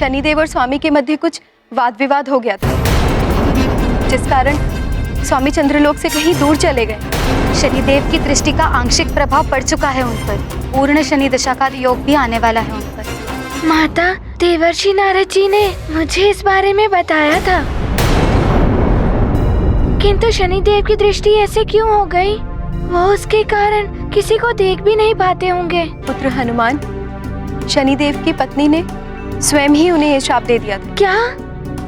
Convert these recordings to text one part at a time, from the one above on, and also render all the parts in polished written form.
शनिदेव और स्वामी के मध्य कुछ वाद विवाद हो गया था, जिस कारण स्वामी चंद्रलोक से कहीं दूर चले गए। शनिदेव की दृष्टि का आंशिक प्रभाव पड़ चुका है उन पर। पूर्ण शनि दशा का योग भी आने वाला है उन पर। माता, देवर्षि नारद जी ने मुझे इस बारे में बताया था, किंतु शनिदेव की दृष्टि ऐसे क्यों हो गई? वो उसके कारण किसी को देख भी नहीं पाते होंगे। पुत्र हनुमान, शनिदेव की पत्नी ने स्वयं ही उन्हें ये शाप दे दिया था। क्या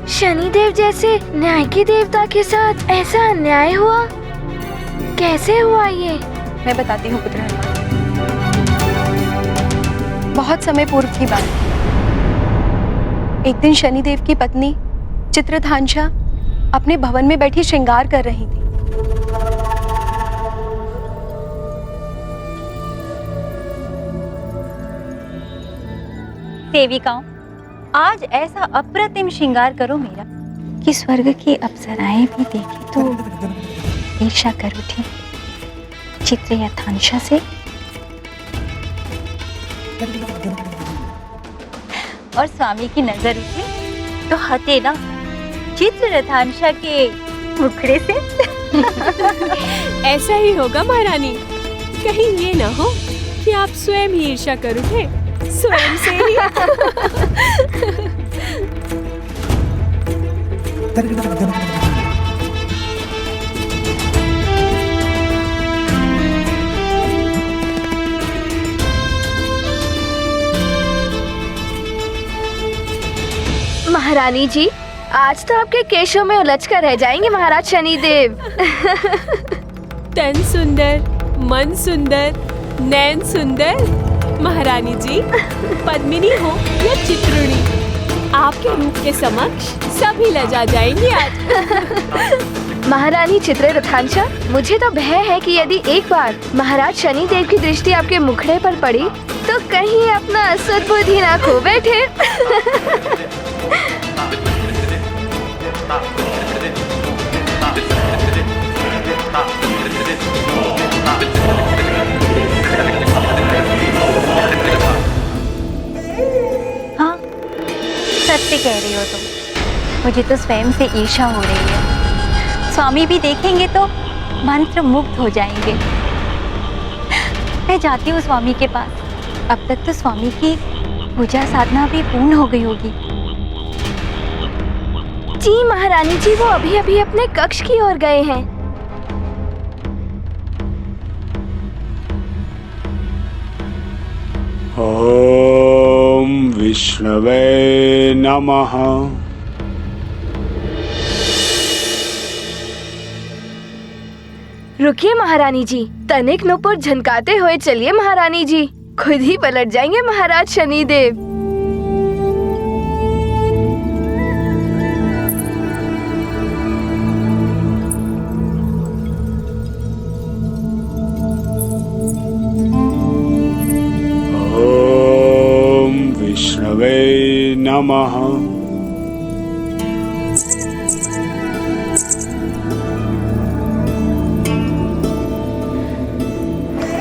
शनिदेव जैसे न्याय के देवता के साथ ऐसा अन्याय हुआ? कैसे हुआ ये? मैं बताती हूँ पुत्र हनुमान। बहुत समय पूर्व की बात है। एक दिन शनिदेव की पत्नी चित्रधांशा अपने भवन में बैठी श्रृंगार कर रही थी। सेविकाओं, आज ऐसा अप्रतिम श्रृंगार करो मेरा कि स्वर्ग की अप्सराएं भी देखें तो ईर्ष्या कर उठे। चित्रधांशा से और स्वामी की नजर उठे तो हटे ना चित्रधांशा के मुखड़े से। ऐसा ही होगा महारानी। कहीं ये ना हो कि आप स्वयं ही ईर्ष्या कर उठे, स्वयं से ही। महारानी जी, आज तो आपके केशों में उलझ कर रह जाएंगे महाराज शनिदेव। तन सुंदर, मन सुंदर, नैन सुंदर। महारानी जी, पद्मिनी हो या चित्रुणी, आपके रूप के समक्ष सभी लजा जाएंगे आज। महारानी चित्ररथांशा, मुझे तो भय है कि यदि एक बार महाराज शनिदेव की दृष्टि आपके मुखड़े पर पड़ी तो कहीं अपना सद्बुद्धि ना खो बैठे। हाँ, सत्य कह रही हो तुम। मुझे तो स्वयं से ईर्ष्या हो रही है। स्वामी भी देखेंगे तो मंत्र मुग्ध हो जाएंगे। मैं जाती हूँ स्वामी के पास। अब तक तो स्वामी की पूजा साधना भी पूर्ण हो गई होगी। जी महारानी जी, वो अभी अभी अपने कक्ष की ओर गए हैं। ओम विष्णवे नमः। रुकिए महारानी जी, तनिक नुपुर झनकाते हुए चलिए महारानी जी, खुद ही पलट जाएंगे महाराज शनिदेव। ओम विष्णवे नमः।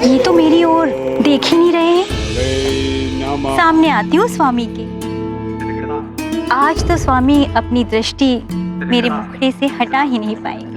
ये तो मेरी ओर देख ही नहीं रहे हैं। सामने आती हूँ स्वामी के। आज तो स्वामी अपनी दृष्टि मेरे मुखड़े से हटा ही नहीं पाएंगे।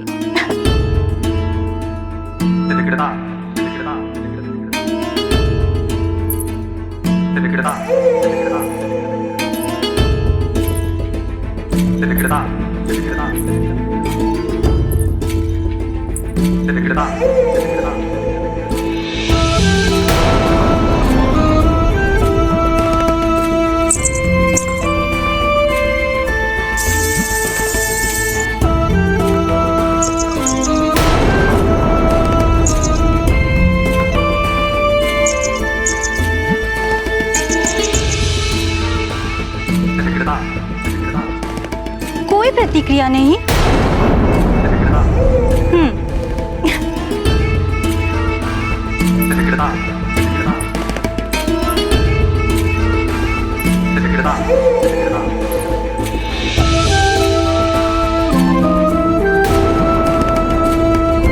कोई प्रतिक्रिया नहीं।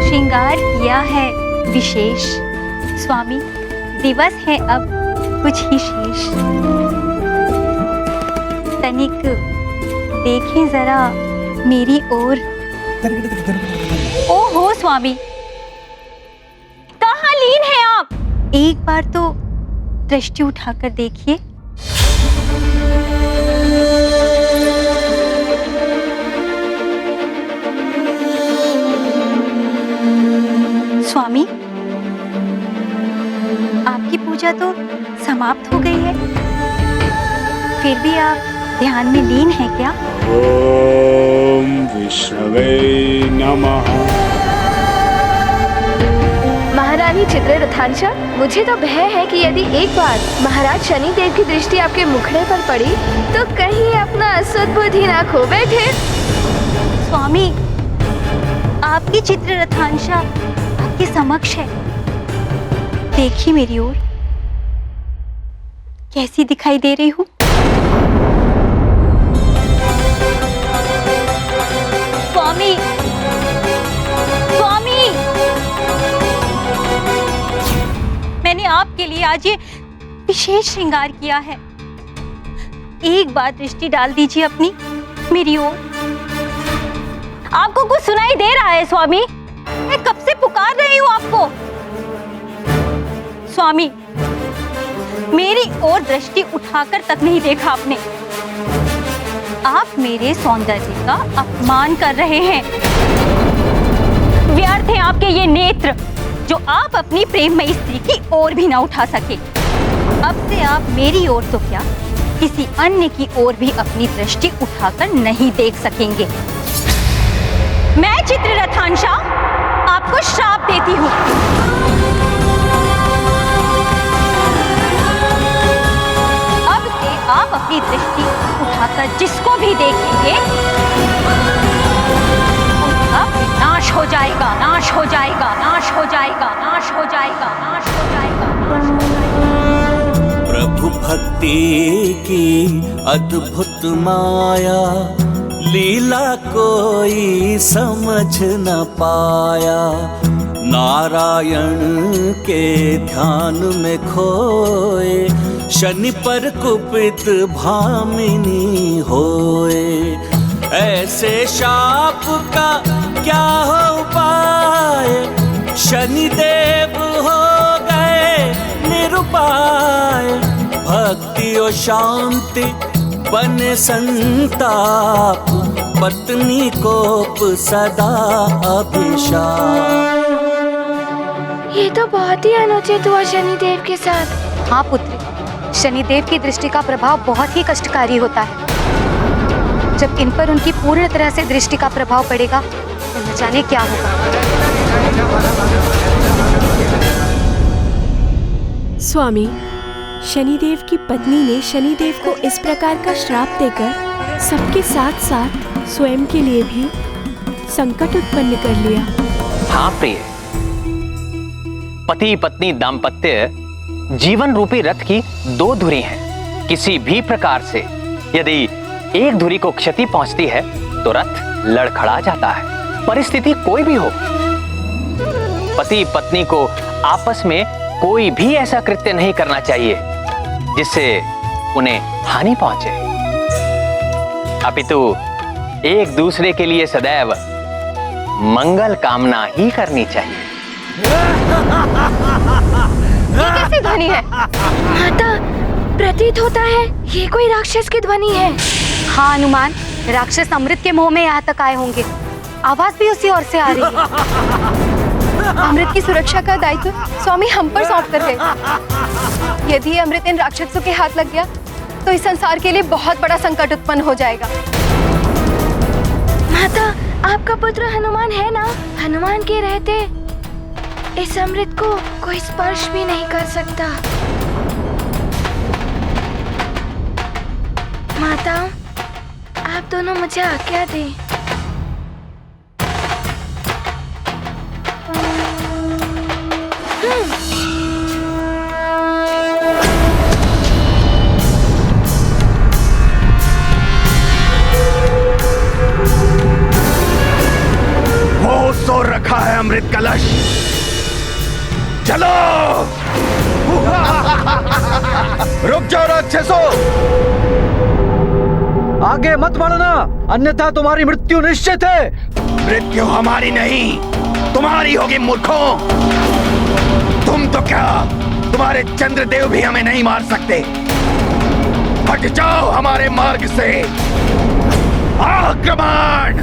श्रृंगार किया है विशेष। स्वामी, दिवस है अब कुछ ही शेष। तनिक देखें जरा मेरी ओर। ओहो स्वामी, कहाँ लीन हैं आप? एक बार तो दृष्टि उठाकर देखिए। स्वामी, आपकी पूजा तो समाप्त हो गई है, फिर भी आप ध्यान में लीन हैं क्या? ओम विष्णवे नमः। महारानी चित्ररथांशा, मुझे तो भय है कि यदि एक बार महाराज शनिदेव की दृष्टि आपके मुखड़े पर पड़ी तो कहीं अपना सद्बुद्धि ना खो बैठे। स्वामी, आपकी चित्ररथांशा आपके समक्ष है, देखिए मेरी ओर कैसी दिखाई दे रही हूँ। स्वामी, स्वामी, मैंने आपके लिए आज ये विशेष श्रृंगार किया है, एक बार दृष्टि डाल दीजिए अपनी मेरी ओर। आपको कुछ सुनाई दे रहा है स्वामी? मैं कब से पुकार रही हूँ आपको। स्वामी, मेरी ओर दृष्टि उठाकर तक नहीं देखा आपने। आप मेरे सौंदर्य का अपमान कर रहे हैं। व्यर्थ हैं आपके ये नेत्र जो आप अपनी प्रेममयी स्त्री की ओर भी ना उठा सके। अब से आप मेरी ओर तो क्या, किसी अन्य की ओर भी अपनी दृष्टि उठाकर नहीं देख सकेंगे। मैं चित्ररथांशा आपको श्राप देती हूँ। अब से आप अपनी दृष्टि उठाकर जिसको भी देखेंगे उनका नाश हो जाएगा, नाश हो जाएगा, नाश हो जाएगा, नाश हो जाएगा, नाश हो जाएगा, नाश हो जाएगा। प्रभु भक्ति की अद्भुत माया, लीला कोई समझ न पाया। नारायण के ध्यान में खोए, शनि पर कुपित भामिनी होए। ऐसे शाप का क्या हो पाए, शनिदेव हो गए निरुपाय। भक्ति और शांति बने संताप, पत्नी कोप सदा अभिशाप। ये तो बहुत ही अनुचित हुआ शनिदेव के साथ। हाँ पुत्री, शनिदेव की दृष्टि का प्रभाव बहुत ही कष्टकारी होता है। जब इन पर उनकी पूर्ण तरह से दृष्टि का प्रभाव पड़ेगा तो न जाने क्या होगा। स्वामी, शनिदेव की पत्नी ने शनिदेव को इस प्रकार का श्राप देकर सबके साथ साथ स्वयं के लिए भी संकट उत्पन्न कर लिया। हाँ प्रिय, पति पत्नी दाम्पत्य जीवन रूपी रथ की दो धुरी हैं। किसी भी प्रकार से यदि एक धुरी को क्षति पहुंचती है तो रथ लड़खड़ा जाता है। परिस्थिति कोई भी हो, पति पत्नी को आपस में कोई भी ऐसा कृत्य नहीं करना चाहिए जिससे उन्हें हानि पहुंचे, अपितु एक दूसरे के लिए सदैव मंगल कामना ही करनी चाहिए। ये कैसी ध्वनि है? माता, प्रतीत होता है ये कोई राक्षस की ध्वनि है। हाँ हनुमान, राक्षस अमृत के मोह में यहाँ तक आए होंगे। आवाज भी उसी ओर से आ रही है। अमृत की सुरक्षा का दायित्व स्वामी हम पर सौंप कर गए। यदि अमृत इन राक्षसों के हाथ लग गया तो इस संसार के लिए बहुत बड़ा संकट उत्पन्न हो जाएगा। माता, आपका पुत्र हनुमान है ना? हनुमान के रहते इस अमृत को कोई स्पर्श भी नहीं कर सकता। माता, आप दोनों मुझे आज्ञा दें। वो सो रखा है अमृत कलश, चलो। रुक जाओ राक्षसों, आगे मत बढ़ना, अन्यथा तुम्हारी मृत्यु निश्चित है। मृत्यु हमारी नहीं तुम्हारी होगी मूर्खों। तुम तो क्या, तुम्हारे चंद्रदेव भी हमें नहीं मार सकते। हट जाओ हमारे मार्ग से। आक्रमण!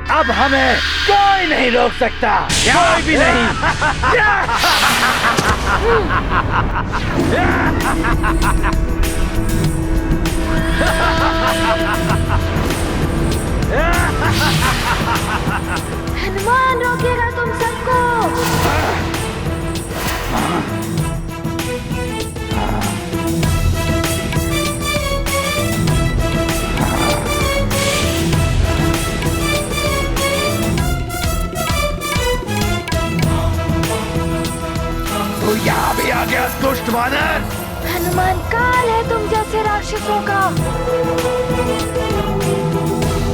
अब हमें कोई नहीं रोक सकता, कोई भी नहीं। हनुमान रोकेगा तुम सबको। तू यहाँ भी आ गया दुष्ट वानर। हनुमान काल है तुम जैसे राक्षसों का।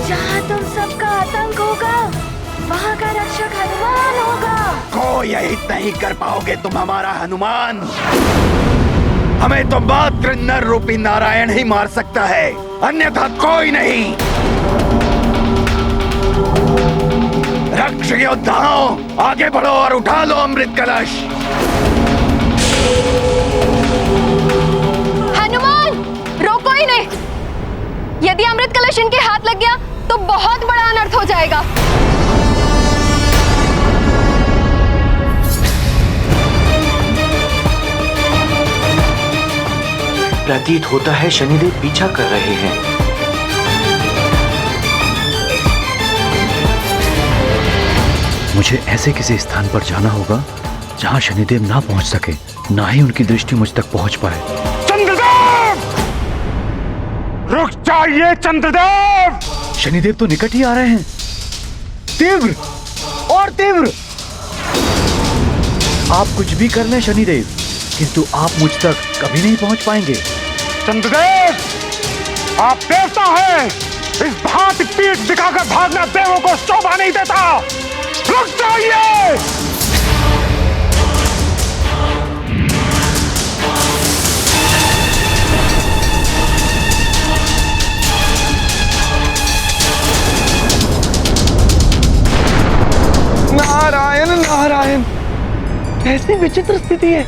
जहाँ तुम सबका आतंक होगा, वहाँ का रक्षक हनुमान होगा। कोई हित नहीं कर पाओगे तुम हमारा हनुमान। हमें तो मात्र नर रूपी नारायण ही मार सकता है, अन्यथा कोई नहीं। रक्ष योद्धाओं, आगे बढ़ो और उठा लो अमृत कलश। हनुमान, रोको ही नहीं। यदि अमृत कलश इनके हाथ लग गया तो बहुत बड़ा अनर्थ हो जाएगा। प्रतीत होता है शनिदेव पीछा कर रहे हैं। मुझे ऐसे किसी स्थान पर जाना होगा जहां शनिदेव ना पहुंच सके, ना ही उनकी दृष्टि मुझ तक पहुंच पाए। चंद्रदेव! रुक जाइए चंद्रदेव! शनिदेव तो निकट ही आ रहे हैं। तीव्र और तीव्र। आप कुछ भी कर लें शनिदेव, किंतु आप मुझ तक कभी नहीं पहुंच पाएंगे। चंद्रदेव, आप देवता हैं। इस भांति पीठ दिखाकर भागना देवों को शोभा नहीं देता। रुक जाइए! नारायण नारायण, कैसी विचित्र स्थिति है।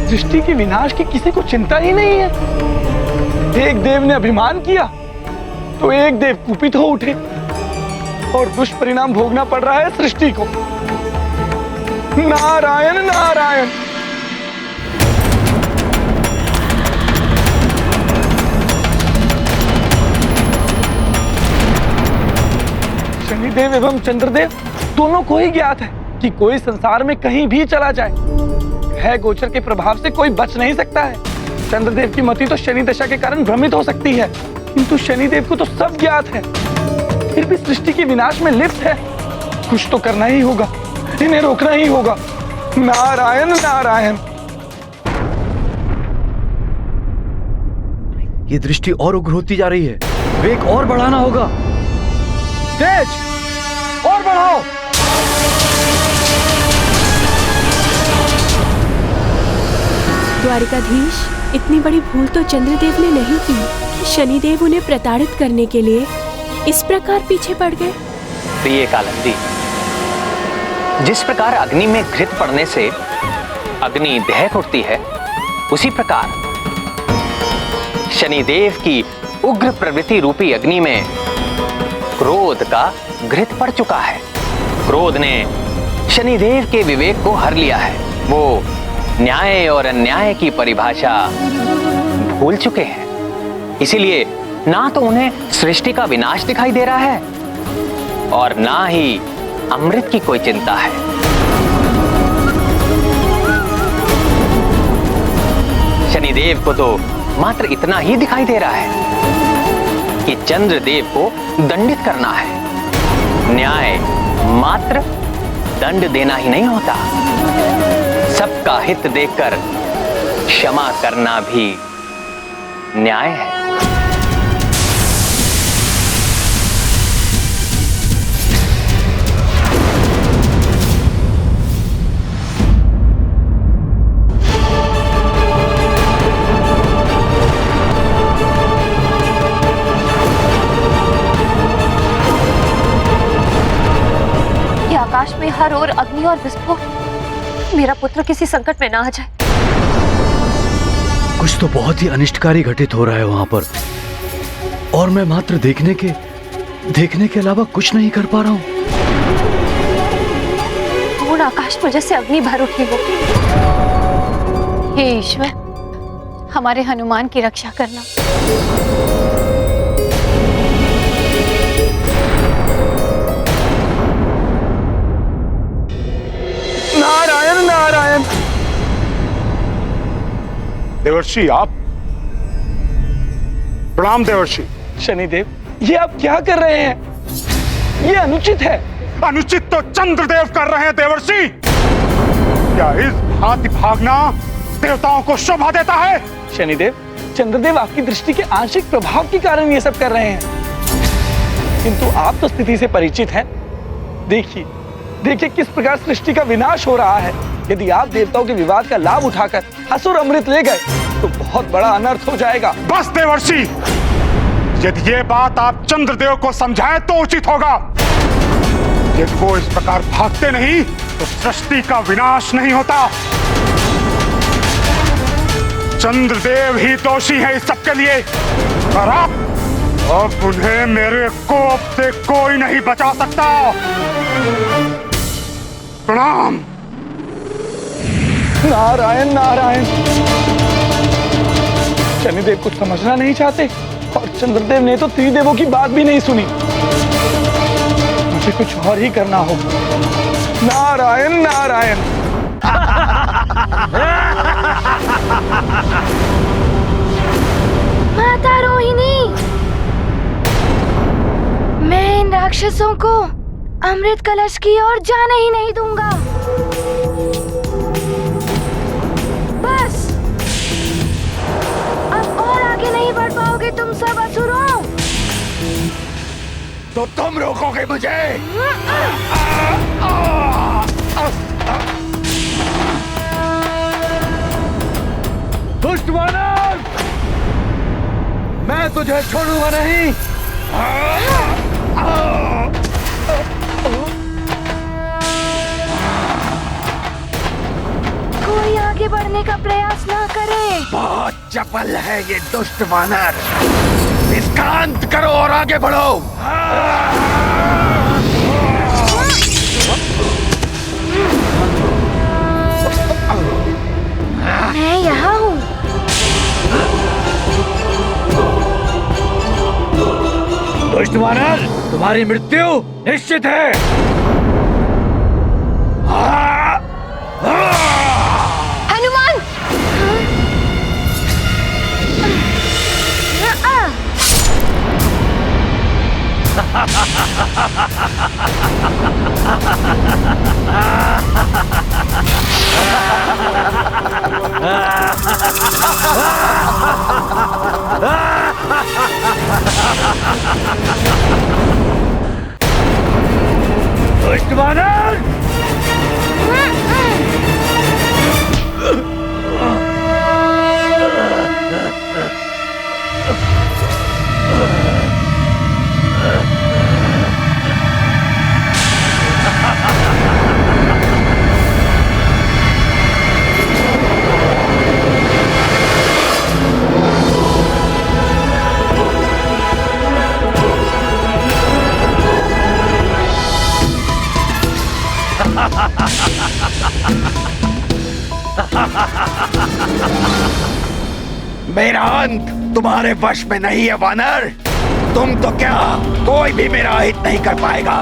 दृष्टि के विनाश की किसी को चिंता ही नहीं है। एक देव ने अभिमान किया तो एक देव कुपित हो उठे और दुष्परिणाम भोगना पड़ रहा है सृष्टि को। नारायण नारायण। शनिदेव एवं चंद्रदेव दोनों को ही ज्ञात है कि कोई संसार में कहीं भी चला जाए, ग्रह गोचर के प्रभाव से कोई बच नहीं सकता है। चंद्रदेव की मति तो शनि दशा के कारण भ्रमित हो सकती है, किंतु शनिदेव को तो सब ज्ञात है, फिर भी सृष्टि के विनाश में लिप्त है। कुछ तो करना ही होगा, इन्हें रोकना ही होगा। नारायण नारायण। ये दृष्टि और उग्र होती जा रही है, वेग और बढ़ाना होगा। तेज और बढ़ाओ। द्वारिकाधीश, इतनी बड़ी भूल तो चंद्रदेव ने नहीं की कि शनिदेव उन्हें प्रताड़ित करने के लिए इस प्रकार पीछे पड़ गए। प्रिय कालिंदी, जिस प्रकार अग्नि में घृत पड़ने से अग्नि दहक उठती है, उसी प्रकार शनिदेव की उग्र प्रवृत्ति रूपी अग्नि में क्रोध का घृत पड़ चुका है। क्रोध ने शनिदेव के विवेक को हर लिया है। वो न्याय और अन्याय की परिभाषा भूल चुके हैं। इसीलिए ना तो उन्हें सृष्टि का विनाश दिखाई दे रहा है और ना ही अमृत की कोई चिंता है। शनिदेव को तो मात्र इतना ही दिखाई दे रहा है कि चंद्रदेव को दंडित करना है। न्याय मात्र दंड देना ही नहीं होता, सबका हित देखकर क्षमा करना भी न्याय है। आकाश में हर ओर अग्नि और विस्फोट, मेरा पुत्र किसी संकट में ना आ जाए। कुछ तो बहुत ही अनिष्टकारी घटित हो रहा है वहां पर, और मैं मात्र देखने के अलावा कुछ नहीं कर पा रहा हूं। पूर्ण आकाश में जैसे अग्नि भर उठी हो। हे ईश्वर, हमारे हनुमान की रक्षा करना। नारायण नारायण। देवर्षि, आप प्रणाम। देवर्षि। शनिदेव, ये आप क्या कर रहे हैं? ये अनुचित है। अनुचित तो चंद्रदेव कर रहे हैं देवर्षि। क्या इस भांति भागना देवताओं को शोभा देता है? शनिदेव, चंद्रदेव आपकी दृष्टि के आंशिक प्रभाव के कारण ये सब कर रहे हैं, किंतु आप तो स्थिति से परिचित हैं। देखिए देखिए किस प्रकार सृष्टि का विनाश हो रहा है। यदि आप देवताओं के विवाद का लाभ उठाकर असुर अमृत ले गए तो बहुत बड़ा अनर्थ हो जाएगा। बस देवर्षि, यदि ये बात आप चंद्रदेव को समझाएं तो उचित होगा। यदि वो इस प्रकार भागते नहीं तो सृष्टि का विनाश नहीं होता। चंद्रदेव ही दोषी है इस सब के लिए, और अब उन्हें मेरे कोप से कोई नहीं बचा सकता। प्रणाम। नारायण नारायण। शनिदेव कुछ समझना नहीं चाहते, और चंद्रदेव ने तो त्रिदेवों की बात भी नहीं सुनी। मुझे कुछ और ही करना होगा। नारायण नारायण। माता रोहिणी, मैं इन राक्षसों को अमृत कलश की ओर जाने ही नहीं दूंगा। बस अब और आगे नहीं बढ़ पाओगे तुम सब असुरों। तो तुम रोकोगे मुझे? दुष्ट वानर, मैं तुझे छोड़ूंगा नहीं। कोई आगे बढ़ने का प्रयास ना करे। बहुत चपल है ये दुष्ट वानर। इसका अंत करो और आगे बढ़ो। मैं यहाँ हूँ। दुष्ट वानर, तुम्हारी मृत्यु निश्चित है। हनुमान! दुष्ट वानर! मेरा अंत तुम्हारे वश में नहीं है वानर। तुम तो क्या, कोई भी मेरा हित नहीं कर पाएगा।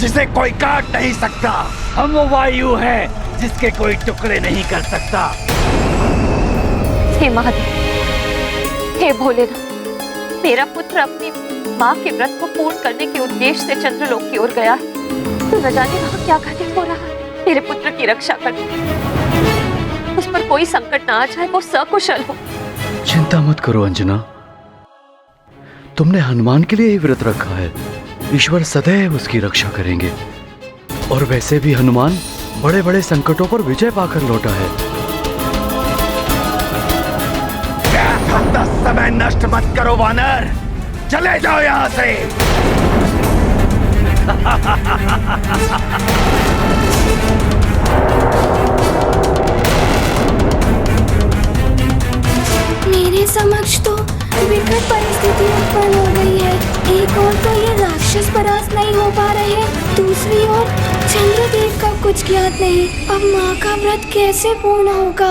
जिसे कोई काट नहीं सकता। हम वो वायु हैं जिसके कोई टुकड़े नहीं कर सकता। हे महादेव, हे भोलेनाथ, मेरा पुत्र अपनी माँ के व्रत को पूर्ण करने के उद्देश्य से चंद्रलोक की ओर गया है, तो न जाने वहाँ क्या घटित हो रहा है। मेरे पुत्र की रक्षा कर, उस पर कोई संकट ना आ जाए, वो सकुशल हो। चिंता मत करो अंजना, तुमने हनुमान के लिए ही व्रत रखा है। ईश्वर सदैव उसकी रक्षा करेंगे। और वैसे भी हनुमान बड़े बड़े संकटों पर विजय पाकर लौटा है। अपना समय नष्ट मत करो वानर, चले जाओ यहाँ से। मेरे समक्ष तो विकट परिस्थिति उत्पन्न हो गई है। एक ओर तो ये राक्षस परास्त नहीं हो पा रहे हैं, दूसरी ओर चंद्रदेव का कुछ ज्ञात नहीं। अब माँ का व्रत कैसे पूर्ण होगा।